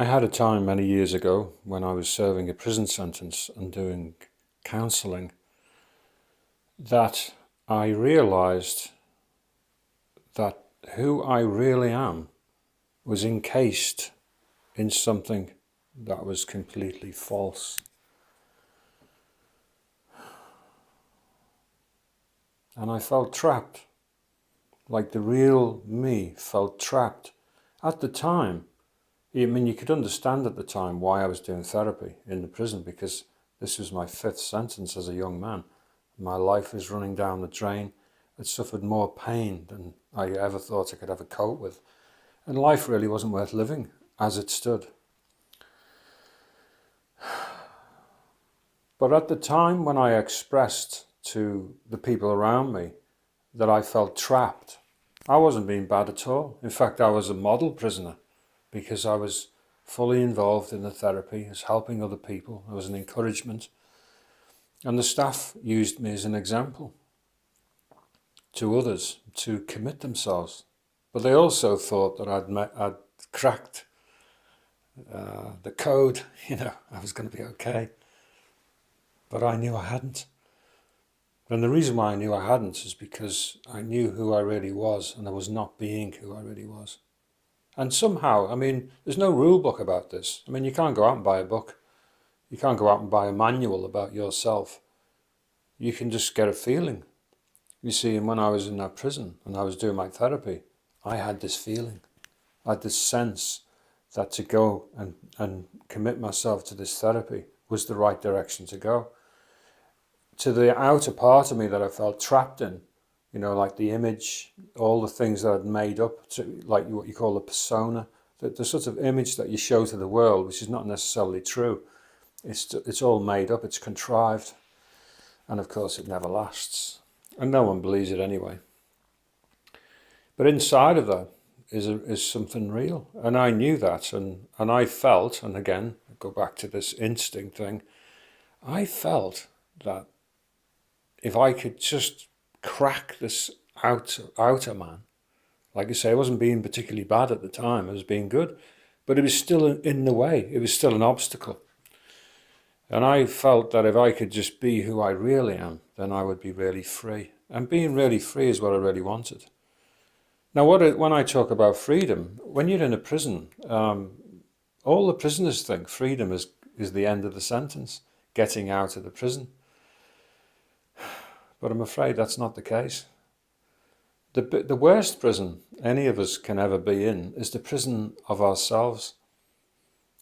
I had a time many years ago when I was serving a prison sentence and doing counselling that I realised that who I really am was encased in something that was completely false. And I felt trapped, like the real me felt trapped. At the time, I mean, you could understand at the time why I was doing therapy in the prison, because this was my 5th sentence as a young man. My life was running down the drain. I'd suffered more pain than I ever thought I could ever cope with. And life really wasn't worth living as it stood. But at the time when I expressed to the people around me that I felt trapped, I wasn't being bad at all. In fact, I was a model prisoner because I was fully involved in the therapy, I was helping other people, I was an encouragement. And the staff used me as an example to others to commit themselves. But they also thought that I'd cracked the code, I was going to be okay. But I knew I hadn't. And the reason why I knew I hadn't is because I knew who I really was, and I was not being who I really was. And somehow, there's no rule book about this. You can't go out and buy a book. You can't go out and buy a manual about yourself. You can just get a feeling. You see, and when I was in that prison and I was doing my therapy, I had this feeling. I had this sense that to go and commit myself to this therapy was the right direction to go. To the outer part of me that I felt trapped in, like the image, all the things that I'd made up, like what you call a persona, the sort of image that you show to the world, which is not necessarily true. It's all made up, it's contrived, and of course it never lasts, and no one believes it anyway. But inside of that is something real, and I knew that, and I felt, and again, I go back to this instinct thing, I felt that if I could just crack this outer man, like I say, I wasn't being particularly bad at the time, I was being good, but it was still in the way, it was still an obstacle. And I felt that if I could just be who I really am, then I would be really free. And being really free is what I really wanted. Now, when I talk about freedom, when you're in a prison, all the prisoners think freedom is the end of the sentence, getting out of the prison. But I'm afraid that's not the case. The worst prison any of us can ever be in is the prison of ourselves.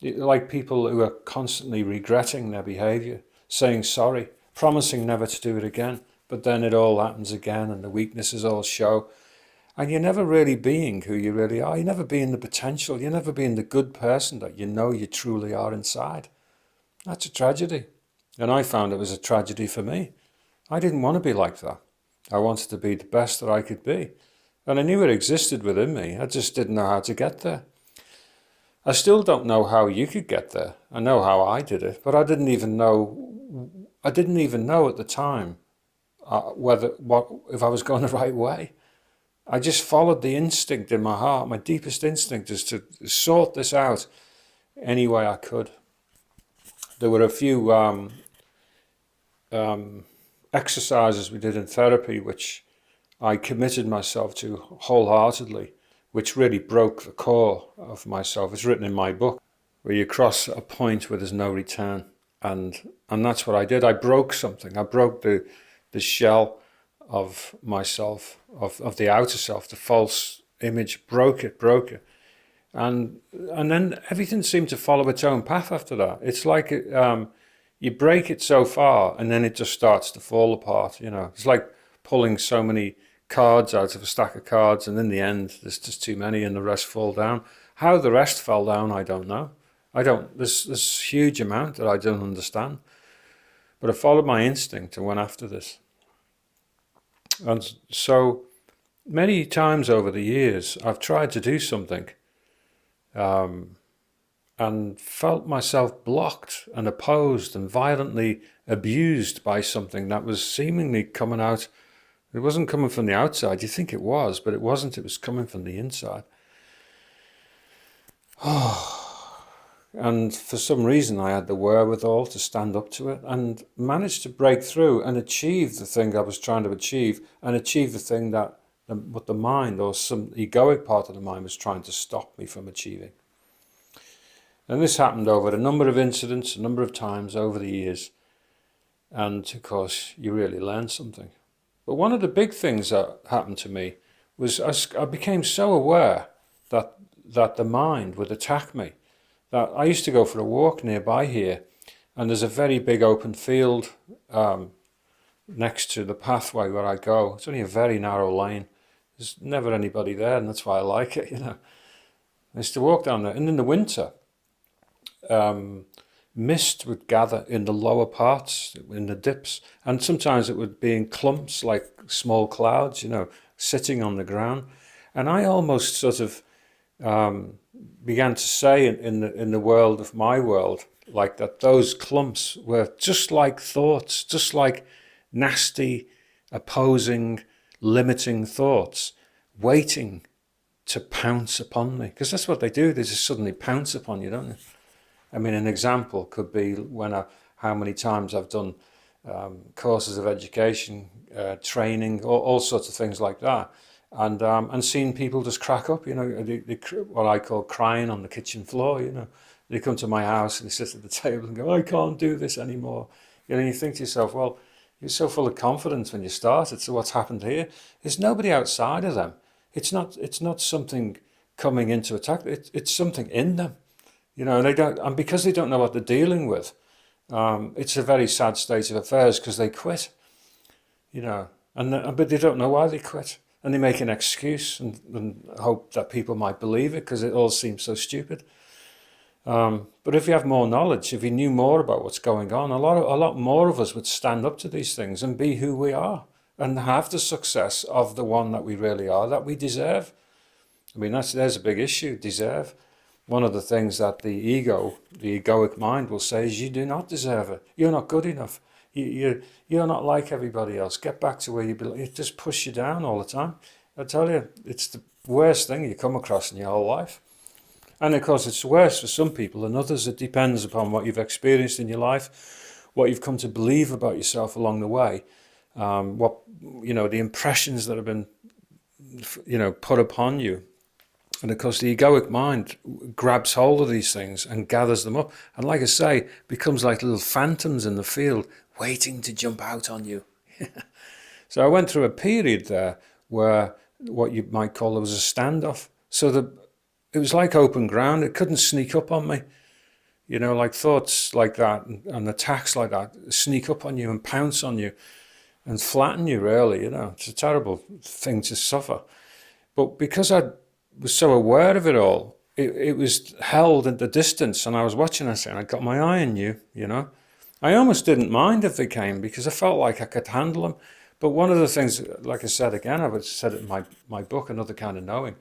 Like people who are constantly regretting their behaviour, saying sorry, promising never to do it again, but then it all happens again and the weaknesses all show. And you're never really being who you really are. You're never being the potential. You're never being the good person that you truly are inside. That's a tragedy. And I found it was a tragedy for me. I didn't want to be like that. I wanted to be the best that I could be. And I knew it existed within me. I just didn't know how to get there. I still don't know how you could get there. I know how I did it, but I didn't even know at the time if I was going the right way. I just followed the instinct in my heart. My deepest instinct is to sort this out any way I could. There were a few exercises we did in therapy which I committed myself to wholeheartedly, which really broke the core of myself. It's written in my book, where you cross a point where there's no return. And that's what I did. I broke something. I broke the shell of myself, of the outer self, the false image, broke it. And then everything seemed to follow its own path after that. It's like you break it so far and then it just starts to fall apart. It's like pulling so many cards out of a stack of cards, and in the end there's just too many and the rest fall down. How the rest fell down, I don't know. There's this huge amount that I don't understand. But I followed my instinct and went after this. And so many times over the years I've tried to do something and felt myself blocked and opposed and violently abused by something that was seemingly coming out. It wasn't coming from the outside. You think it was, but it wasn't. It was coming from the inside. And for some reason, I had the wherewithal to stand up to it and managed to break through and achieve the thing I was trying to achieve, and achieve the thing that what the mind or some egoic part of the mind was trying to stop me from achieving. And this happened over a number of incidents, a number of times over the years. And of course, you really learn something. But one of the big things that happened to me was I became so aware that the mind would attack me. That I used to go for a walk nearby here, and there's a very big open field next to the pathway where I go. It's only a very narrow lane. There's never anybody there, and that's why I like it, you know. I used to walk down there, and in the winter, mist would gather in the lower parts, in the dips, and sometimes it would be in clumps, like small clouds, you know, sitting on the ground. And I almost sort of began to say in the world of my world, like that those clumps were just like thoughts, just like nasty, opposing, limiting thoughts, waiting to pounce upon me. Because that's what they do, they just suddenly pounce upon you, don't they? I mean, an example could be how many times I've done courses of education, training, all sorts of things like that, and seen people just crack up. You know, what I call crying on the kitchen floor. You know, they come to my house and they sit at the table and go, "I can't do this anymore." You know, and you think to yourself, "Well, you're so full of confidence when you started. So what's happened here? There's nobody outside of them. It's not something coming into attack. It's something in them." You know, they don't, and because they don't know what they're dealing with, it's a very sad state of affairs because they quit. You know, but they don't know why they quit, and they make an excuse and hope that people might believe it because it all seems so stupid. But if you have more knowledge, if you knew more about what's going on, a lot more of us would stand up to these things and be who we are and have the success of the one that we really are, that we deserve. I mean, there's a big issue, deserve. One of the things that the egoic mind will say is you do not deserve it. You're not good enough. You're not like everybody else. Get back to where you belong. It just pushes you down all the time. I tell you, it's the worst thing you come across in your whole life. And of course, it's worse for some people than others. It depends upon what you've experienced in your life, what you've come to believe about yourself along the way, the impressions that have been, put upon you. And of course, the egoic mind grabs hold of these things and gathers them up. And like I say, becomes like little phantoms in the field waiting to jump out on you. So I went through a period there where what you might call there was a standoff. So it was like open ground. It couldn't sneak up on me. You know, like thoughts like that and attacks like that sneak up on you and pounce on you and flatten you, really. You know, it's a terrible thing to suffer. But because I was so aware of it all, it was held at the distance, and I was watching it and I got my eye on you, you know. I almost didn't mind if they came because I felt like I could handle them. But one of the things, like I said again, I said it in my book, Another Kind of Knowing,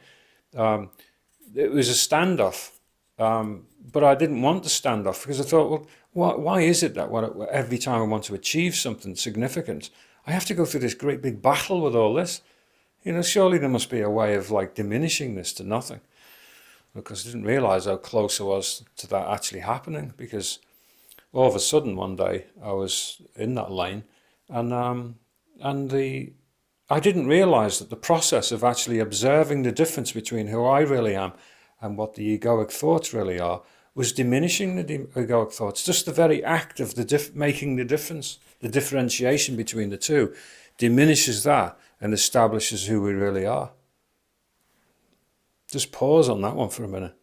it was a standoff. But I didn't want the standoff because I thought, well, why is it that every time I want to achieve something significant, I have to go through this great big battle with all this? You know, surely there must be a way of like diminishing this to nothing. Because I didn't realize how close I was to that actually happening, because all of a sudden one day I was in that lane and I didn't realize that the process of actually observing the difference between who I really am and what the egoic thoughts really are was diminishing the egoic thoughts. Just the very act of making the difference, the differentiation between the two, diminishes that and establishes who we really are. Just pause on that one for a minute.